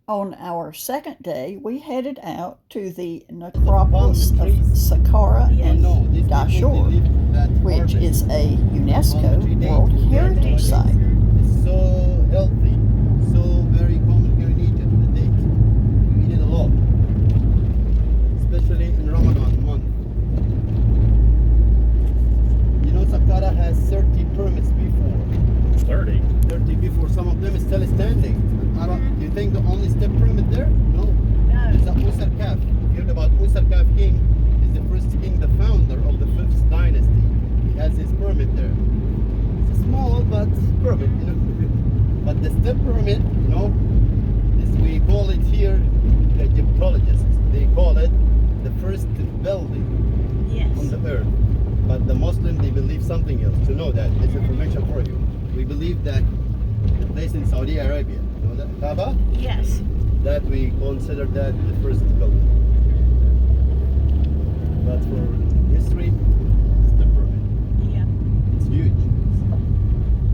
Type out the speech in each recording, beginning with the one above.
On our second day, we headed out to the The palm necropolis of trees. Saqqara Oh and no, these people they Dashur, live that which harvest. is a Palm tree UNESCO dates World for their Heritage dates. Site. It's so healthy, so very common here in Egypt. The date, we eat it a lot, especially in Ramadan month. You know, Saqqara has 30 permits before. 30. 30 before. Some of them is still standing. I don't, do you think the only step permit there? No. It's a Usar Kaf. You heard about Usar Kaf king? Is the first king, the founder of the 5th dynasty. He has his permit there. It's a small but permit, you know. But the step permit, you know, is we call it here, the Egyptologists, they call it the first building on the earth. But the Muslim, they believe something else. To know that, it's information for you. We believe that the place in Saudi Arabia, you know that Kaaba? Yes. That we consider that the first building. But for history, it's the permit. Yeah. It's huge.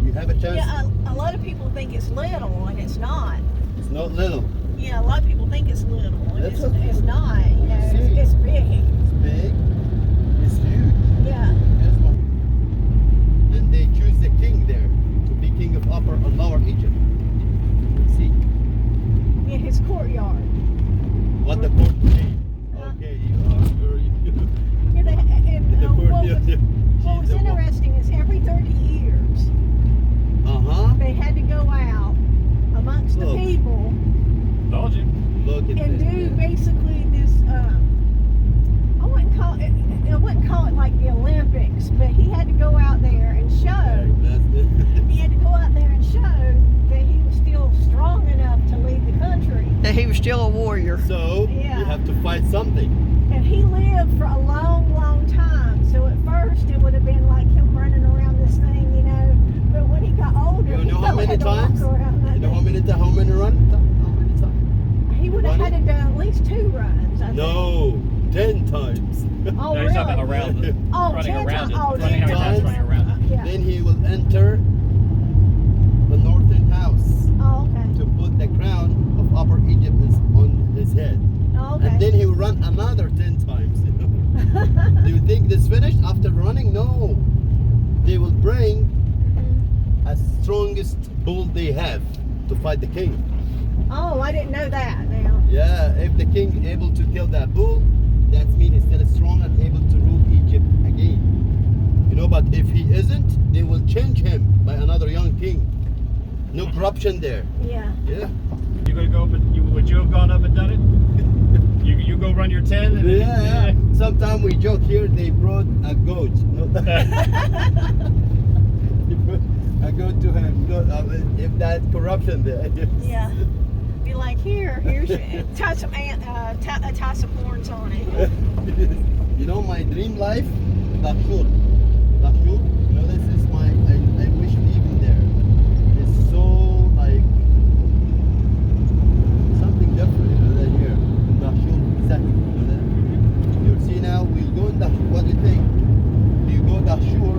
You have a chance. Yeah, a lot of people think it's little, and it's not. It's not little. Yeah, a lot of people think it's little, and That's it's, okay. it's not. You know, See. it's big. It's big. It's huge. Yeah. Yes, ma'am. And they choose the king there to be king of Upper and Lower Egypt. See Yeah, his courtyard. what the court name. Okay, you are very. Yeah, and The court, yeah, yeah. what was She's the one. interesting is every 30 years they had to go out amongst the Look. people Told you. Look at and this. do basically this. I wouldn't call it like the Olympics, but he had to go out there and show. That's it. He had to go out there and show that he was still strong enough to lead the country. That he was still a warrior. So Yeah. you have to fight something. And he lived for a long, long time. So at first it would have been like him running around this thing, you know. But when he got older, You he know how felt many like times? to walk around that You know how thing. many how many run? How many times? He would have had to Running? do at least 2 runs. I think. No, 10 times. Oh, No, really? he's talking about around it. Oh, running 10 around it. times. Oh, Running 10 how many times times. running around it. Yeah. Then he will enter the northern house Oh, okay. to put the crown of Upper Egypt on his head. Oh, okay. And then he will run another 10 times. Do you think this finished after running? No. They will bring a strongest bull they have to fight the king. Oh, I didn't know that now. Yeah, if the king able to kill that bull, that means he's still strong and able to rule Egypt again. You know, but if he isn't, they will change him by another young king. No corruption there. Yeah. Yeah. You gonna go up and would you have gone up and done it? You go run your 10 and Yeah. Sometimes we joke here they brought a goat. No. They brought a goat to him. No, if that corruption there. Yeah. Be like, here's tie some tie some horns on it. You know my dream life? Dashur. Dashur. You know this is my. I wish living there. It's so like something different. You know that here. Dashur. Exactly. You know that. You'll see now. We'll go in Dashur. What do you think? You go Dashur,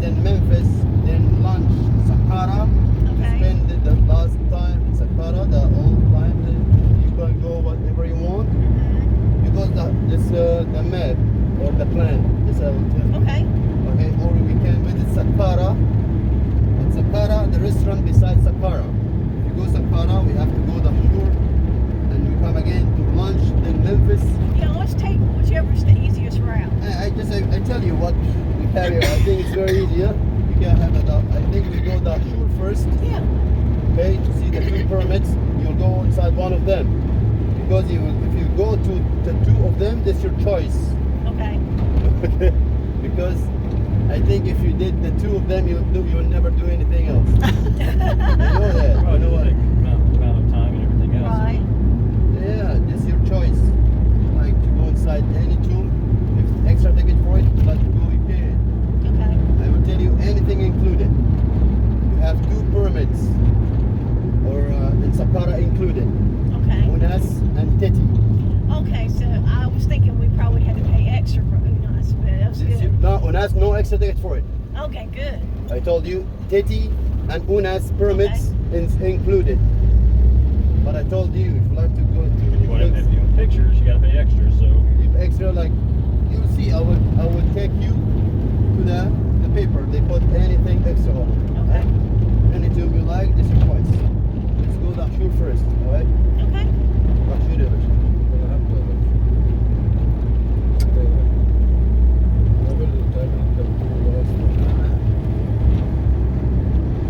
then Memphis, then lunch Saqqara. Okay. Spend the last time in Saqqara, the old time. Then you can go whatever you want. Because the map or the plan is a Okay. okay, or we can visit Saqqara. At Saqqara, the restaurant beside Saqqara. If you go Saqqara, we have to go the tour and we come again to lunch, then Memphis. Yeah, let's take whichever's the easiest route. I tell you what we carry. I think it's very easy. Yeah? We can have it. I think we go the tour first. Yeah. Okay, to see the 2 pyramids, you'll go inside one of them. Because if you go to the 2 of them, that's your choice. Okay. Because I think if you did the 2 of them, you'll never do anything else. I know that. I know what. Amount of time and everything else. Right. Yeah, that's your choice. Like to go inside any tomb, if extra ticket for it, but go you can. Okay. I will tell you anything included. You have 2 pyramids, or in Saqqara included. Okay. Unas and Teti. Okay, so I was thinking we probably had to pay extra for Unas, but that was good. No, Unas, no extra ticket for it. Okay, good. I told you, Teti and Unas pyramids is included. But I told you, if you like to go to If you want pictures, you gotta pay extra. So if extra, like you'll see, I will take you to the paper. They put anything extra on it. Okay. Anything you like, this is price. Let's go Dahshur first, alright? Okay. Dahshur يا باشا.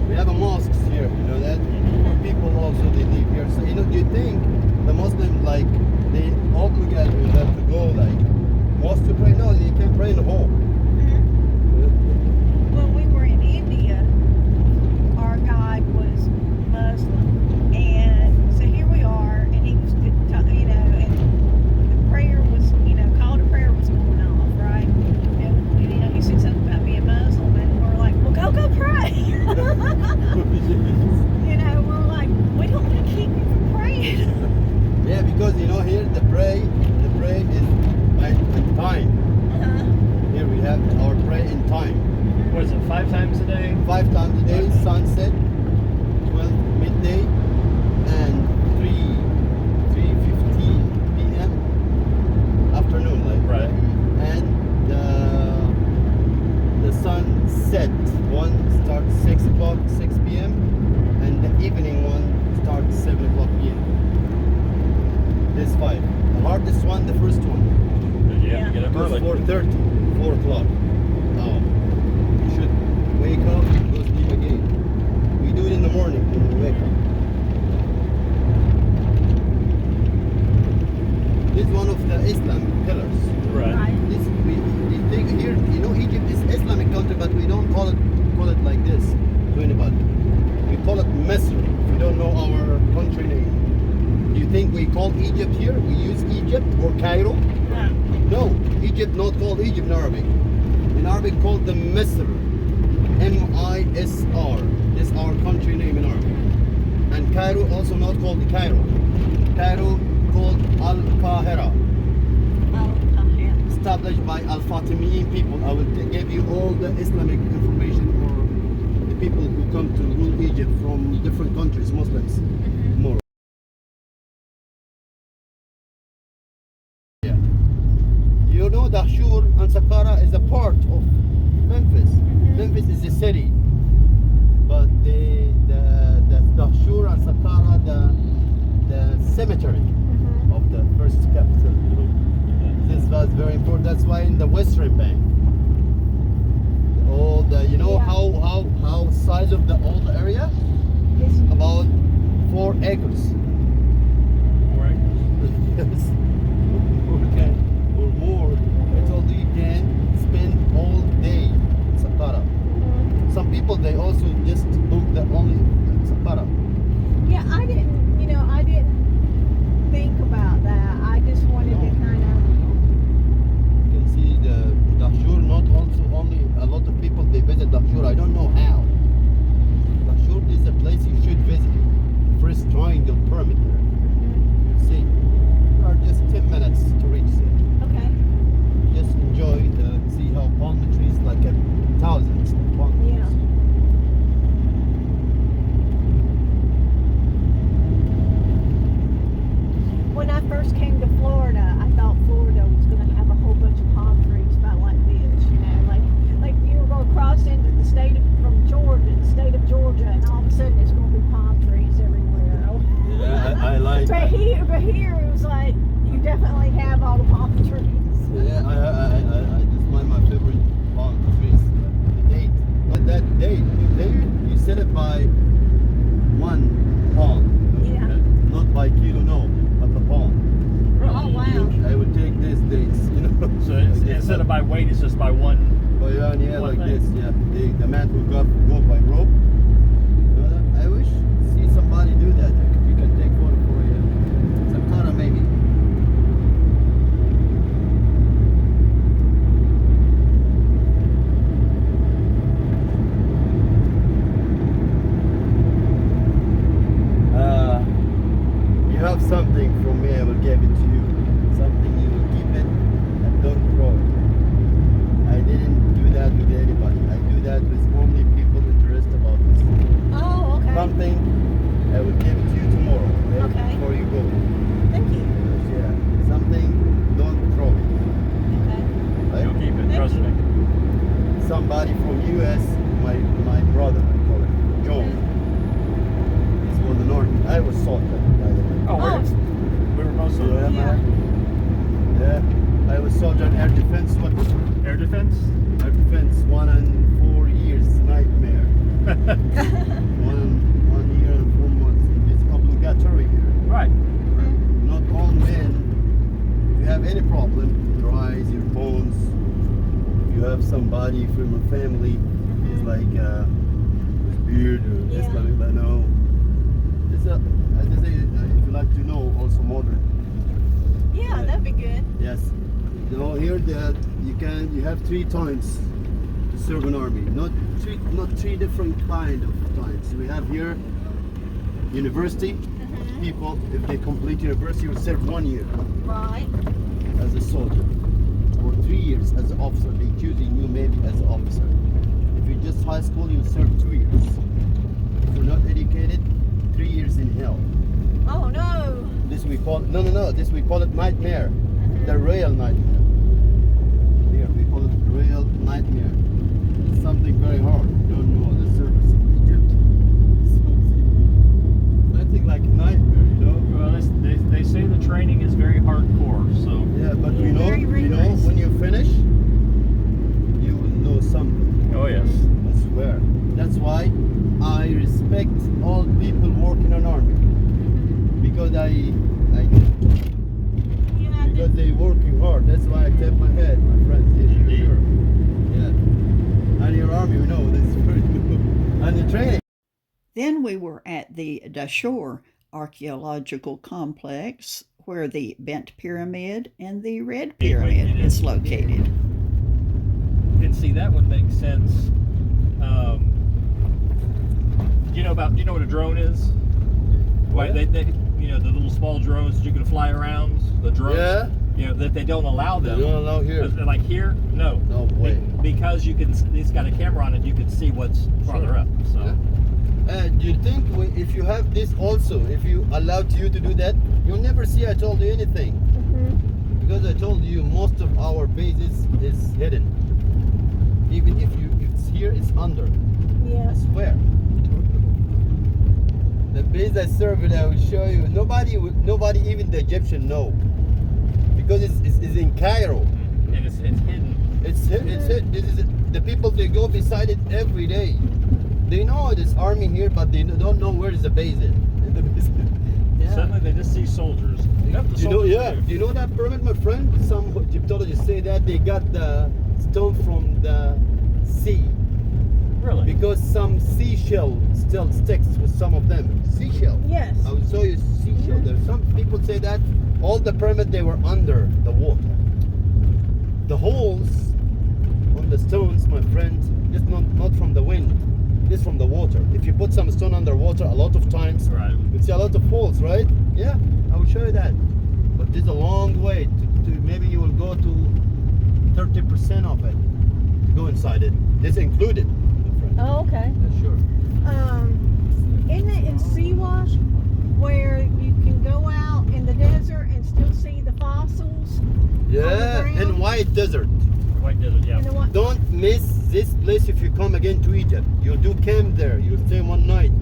We have a mosques here, you know that? People also they live here. So you know, do you think the Muslims like they obligate them to go like mosque to pray? No, they can pray in the home. When we were in India, our guide was Muslim, and so here we are, and he was, you know, and the prayer was, you know, call to prayer was going off, right? And you know, he said something about being Muslim, and we're like, well, go pray. You know, we're like, we don't want to keep you from praying. Yeah, because you know here the pray is by time. Here we have our pray in time. what is it? 5 times a day? 5 times a day, sunset, 12 midday, and 3:15 p.m. afternoon, like Right. And the sunset one starts 6 o'clock, 6 p.m. and the evening one starts 7 o'clock p.m. This 5. The hardest one, the first one. But you have to get up Goes early. 4:30, 4 o'clock. Now, you should wake up and go sleep again. We do it in the morning when we wake up. This is one of the Islamic pillars. Right. This we think here, you know, Egypt is Islamic country, but we don't call it like this to anybody. We call it Misr. We don't know our country name. Do you think we call Egypt here? We use Egypt or Cairo? No, Egypt not called Egypt in Arabic. In Arabic called the Misr. M-I-S-R. This is our country name in Arabic. And Cairo also not called Cairo. Cairo called Al-Qahira. Established by Al-Fatimiyin people. I will give you all the Islamic information for the people who come to rule Egypt from different countries, Muslims. More. Yeah. You know Dahshur and Saqqara is a part of Memphis. Memphis is a city. But the Dahshur and Saqqara, the cemetery of the first capital. This was very important. That's why in the Western Bank, all the how size of the old area is about 4 acres. 4 acres. Yes. Okay. Or more. I told you can spend all day in Saqqara. Some people they also just book the only Saqqara. Yeah, I didn't think about that. I just wanted to kind of. You can see the Dahshur, not also only a lot of people they visit Dahshur. I don't know how. Dahshur is a place you should visit. First triangle pyramid there. See, there are just 10 minutes to reach there. Okay. Just enjoy see how palm trees like thousands of palm trees. Yeah. When I first came to Florida, I thought Florida was going to have a whole bunch of palm trees about like this, you know, like you were going to cross into the state from Georgia, the state of Georgia, and all of a sudden it's going to be palm trees everywhere. Yeah, I like But that. here it was like you definitely have all the palm trees. Yeah, I this is my favorite palm trees. The date. But that date, you set it by one palm. Yeah. Not by kilo, no, but the palm. Oh wow. I would take these dates, you know. So instead of by weight, it's just by one. Oh yeah, yeah, one like thing. this, yeah. The man who go by rope. You know that? I wish see somebody do that. You can take photo for some kind of maybe. You have something from me, I will give it to you. Something you will keep it and don't throw it. I didn't do that with anybody. I do that with only people interested about this. Oh, okay. Something I will give it to you tomorrow. Okay. before you go. Thank you. Yeah. Something, don't throw it. Okay. Right? You'll keep it, Thank trust you. me. Somebody from US, my brother, I call him, John. He's from the north. I was salted, by the way. Oh, we were both Yeah, on man. Yeah. I was soldier on air defense. What? air defense. Air defense, 1 and 4 years nightmare. 1 year and 4 months. It's obligatory here. Right. Not all men. If you have any problem, your eyes, your bones, you have somebody from a family, it's like with beard or Yeah. Islamic, but no. It's a, I just say, if you like to know, also modern. Yeah, that'd be good. Yes. You know, here that you have 3 times to serve an army. Not three different kind of times. We have here university people. If they complete university, will serve 1 year Right. as a soldier, or 3 years as an officer. They choosing you maybe as an officer. If you're just high school, you serve 2 years. If you're not educated, 3 years in hell. Oh no. This we call no. This we call it nightmare. The real nightmare. Here we call it real nightmare. It's something very hard. You don't know the service in Egypt. Nothing like a nightmare, you know. Well, they say the training is very hardcore. So Yeah, but Yeah, you know, very rigorous. when you finish, you will know something. oh yes. I swear. That's why I respect all people working in army because Yeah, because they working hard. That's why I tap my head, my friends. Yes, for Indeed. sure. Yeah. And your army, you know, this is very good. And the training. Then we were at the Dashur Archaeological Complex, where the Bent Pyramid and the Red Pyramid is located. And see, that would make sense. Do you know what a drone is? Why they the little small drones that you can fly around. The drones. Yeah. That they don't allow They them. don't allow here. Like here, no. No way. Because it's got a camera on it, you can see what's farther up. So. Yeah. Do you think if you have this also, if you allowed you to do that, you'll never see I told you anything. Because I told you most of our bases is hidden. Even if it's here, it's under. yeah. I swear. The base I serve it, I will show you. Nobody, even the Egyptian know. Because it's in CAIRO. And it's hidden. It's the people, they go beside it every day. They know this army here, but they don't know where is the base in. Yeah. Suddenly they just see soldiers. Do you know that pyramid, my friend? Some Egyptologists say that they got the stone from the sea. Really? Because some seashell still sticks with some of them. Seashell. Yes. I will show you seashell there. Some people say that all the pyramid, they were under the water. The holes on the stones, my friend, just not from the wind. It's from the water. If you put some stone underwater, a lot of times, Right. you see a lot of holes, right? Yeah, I will show you that. But there's a long way to maybe you will go to 30% of it to go inside it. This included, my friend. Oh, okay. Yeah, sure. Isn't it in Siwa where you can go out in the desert and still see the fossils? Yeah, ground? in White Desert. White Desert, yeah. In the what? Don't miss this place if you come again to Egypt. You'll do camp there. You'll stay 1 night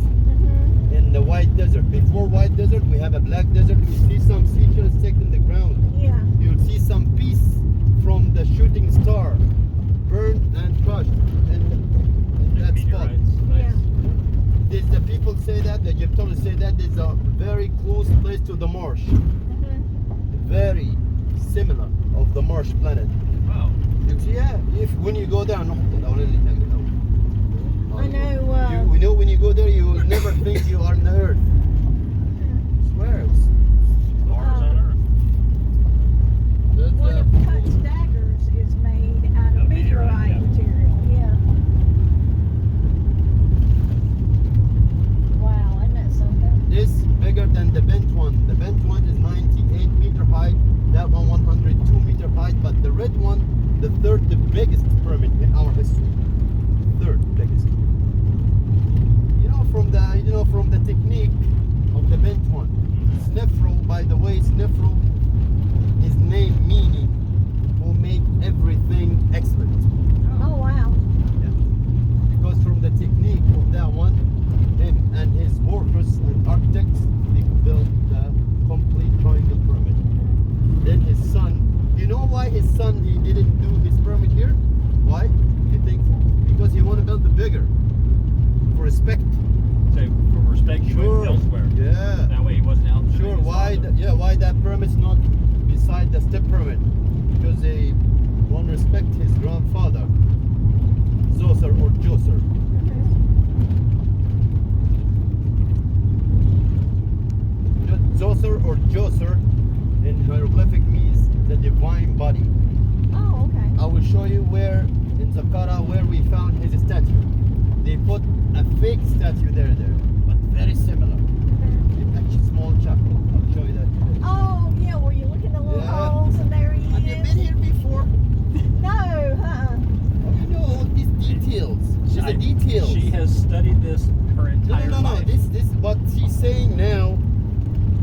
in the White Desert. Before White Desert, we have a Black Desert. You see some seashells stuck in the ground. Yeah. You'll see some piece from the shooting star burned and crushed in that spot. Meteorites. Nice. The people say that, the Egyptologists say that it's a very close place to the marsh. Very similar of the marsh planet. Wow. You see, yeah, when you go there, I know. you know when you go there, you will never think you are on the earth. Swear. Mars on Earth. That's, One of Cut's daggers is made out of Of meteorite, meteorite yeah. material. Yeah. Wow, isn't that something? this bigger than the bent one. The bent one is 98 meter height. That one 102 meter height. But the red one, the third, the biggest pyramid in our history. Third biggest. From the technique by the way, Snefru, his name meaning who make everything excellent. Oh wow. Because from the technique of that one, him and his workers and architects, they built the complete triangle pyramid. Then his son, you know why his son, he didn't do his pyramid here? Why? You think? Because he want to build the bigger. For respect. So for respect, he Sure. went elsewhere. Yeah. That way he wasn't out. Sure. Why? Why that pyramid's not beside the step pyramid? Because they want to respect his grandfather, Zoser or Joser. Zoser or Joser in hieroglyphic means the divine body. Oh, okay. I will show you where in Saqqara where we found his statue. They put a fake statue there, but very similar. Actually, small chapel. I'll show you that today. Oh, yeah, where you look in the little Yeah. holes and there he Have you is. been here before? No, huh? You know all these details. She's a detail. She has studied this her entire No. life. This what she's saying now.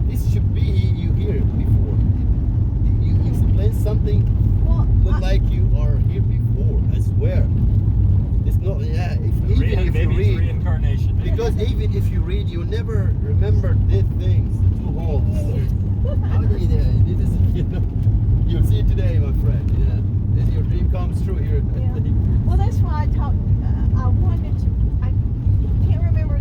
This should be you hear before. You explain something. Well, Look like you are here before. I swear. It's not. Yeah. Even if you Maybe it's read. reincarnation. Because even if you read, you never remember these things. Two holes. How do you know? This is, you'll see it today, my friend. Yeah. As your dream comes true here. Yeah. Well, that's why I talked. I wanted to. I can't remember.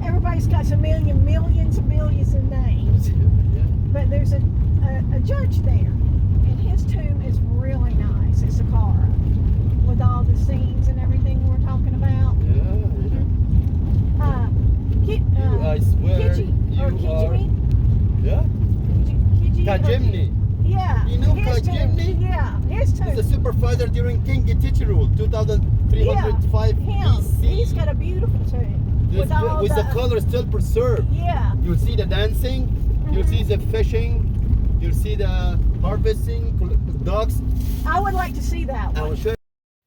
Everybody's got a millions and billions of names, Yeah. but there's a judge there, and his tomb is really nice. It's a car with all the scenes and everything we're talking about. I swear Kiji, or you are. Kijimi? Yeah. Kiji, Kajimni. Yeah. You know his tomb. Kajimni? Yeah, his tomb. He's a super fighter during King Getichi rule, 2305 him. BC. He's got a beautiful tomb. With all With the color still preserved. Yeah. You'll see the dancing, you'll see the fishing, you'll see the harvesting, dogs. I would like to see that I one. will show you.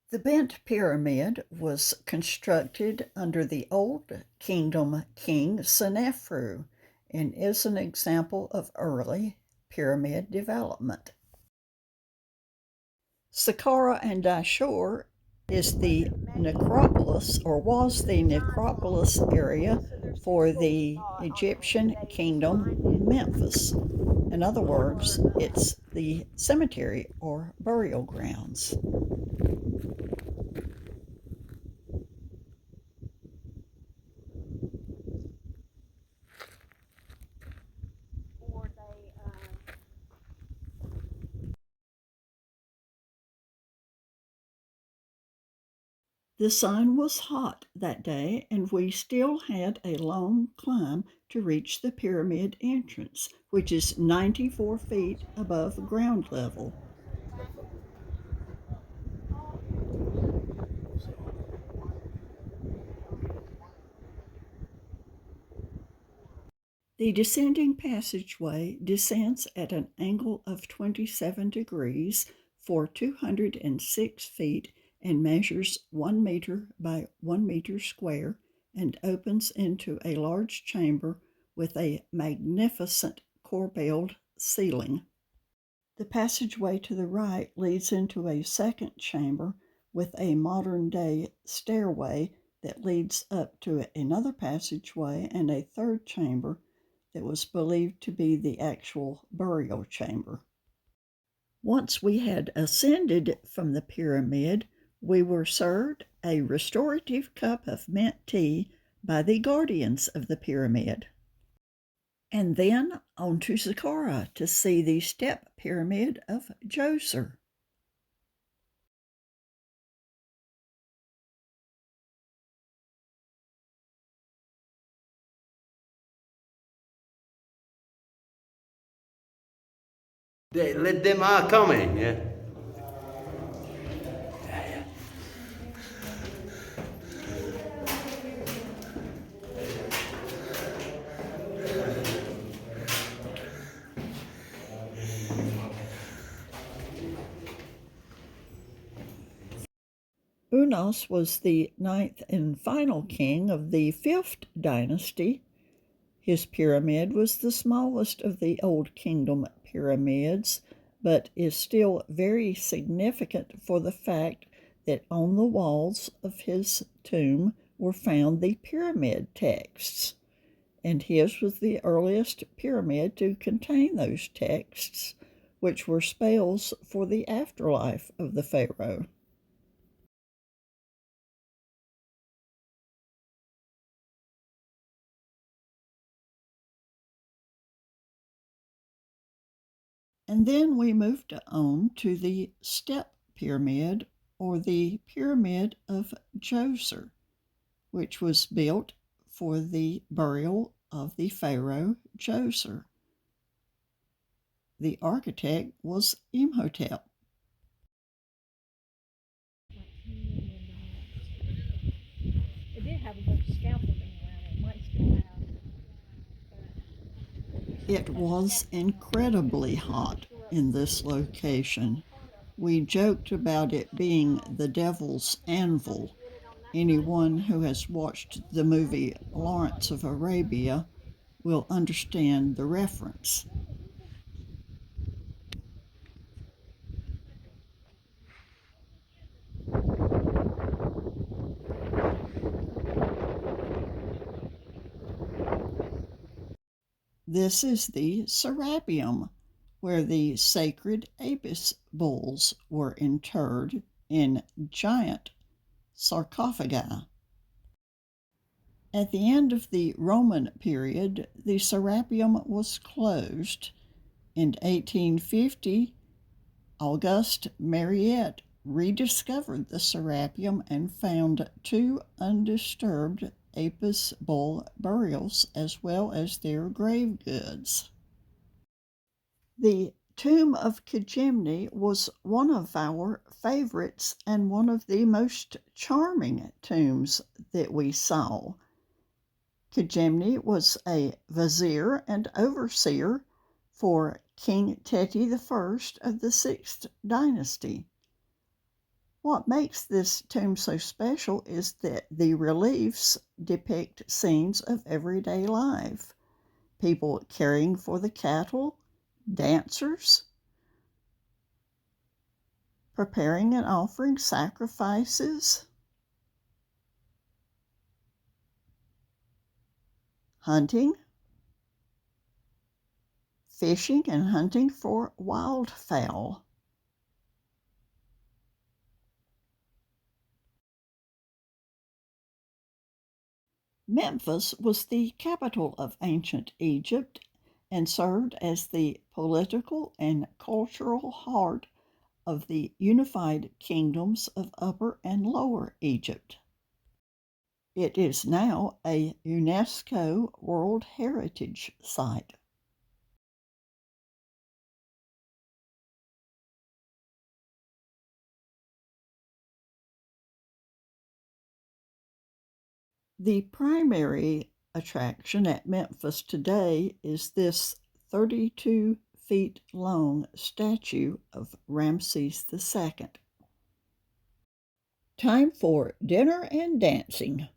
The bent pyramid was constructed under the Old Kingdom King Senefru and is an example of early pyramid development. Saqqara and Dashur is the necropolis, or was the necropolis area for the Egyptian kingdom Memphis. In other words, it's the cemetery or burial grounds. The sun was hot that day, and we still had a long climb to reach the pyramid entrance, which is 94 feet above ground level. The descending passageway descends at an angle of 27 degrees for 206 feet and measures 1 meter by 1 meter square and opens into a large chamber with a magnificent corbelled ceiling. The passageway to the right leads into a second chamber with a modern-day stairway that leads up to another passageway and a third chamber that was believed to be the actual burial chamber. Once we had ascended from the pyramid, we were served a restorative cup of mint tea by the guardians of the pyramid. And then on to Saqqara to see the step pyramid of Djoser. Let them are coming. Yeah. Unas was the ninth and final king of the 5th dynasty. His pyramid was the smallest of the Old Kingdom pyramids, but is still very significant for the fact that on the walls of his tomb were found the pyramid texts, and his was the earliest pyramid to contain those texts, which were spells for the afterlife of the pharaoh. And then we moved on to the step pyramid, or the Pyramid of Djoser, which was built for the burial of the pharaoh Djoser. The architect was Imhotep. It did have a bunch of scaffolding around it. It might still have. It was incredibly hot in this location. We joked about it being the devil's anvil. Anyone who has watched the movie Lawrence of Arabia will understand the reference. This is the Serapeum, where the sacred Apis bulls were interred in giant sarcophagi. At the end of the Roman period, the Serapeum was closed. In 1850, Auguste Mariette rediscovered the Serapeum and found 2 undisturbed Apis bull burials as well as their grave goods. The tomb of Kejimni was one of our favorites and one of the most charming tombs that we saw. Kejimni was a vizier and overseer for King Teti I of the 6th dynasty. What makes this tomb so special is that the reliefs depict scenes of everyday life. People caring for the cattle, dancers, preparing and offering sacrifices, hunting, fishing and hunting for wildfowl. Memphis was the capital of ancient Egypt and served as the political and cultural heart of the unified kingdoms of Upper and Lower Egypt. It is now a UNESCO World Heritage Site. The primary attraction at Memphis today is this 32 feet long statue of Ramses II. Time for dinner and dancing.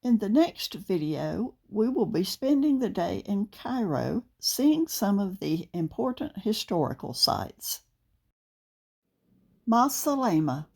In the next video, we will be spending the day in Cairo seeing some of the important historical sites. Ma salama.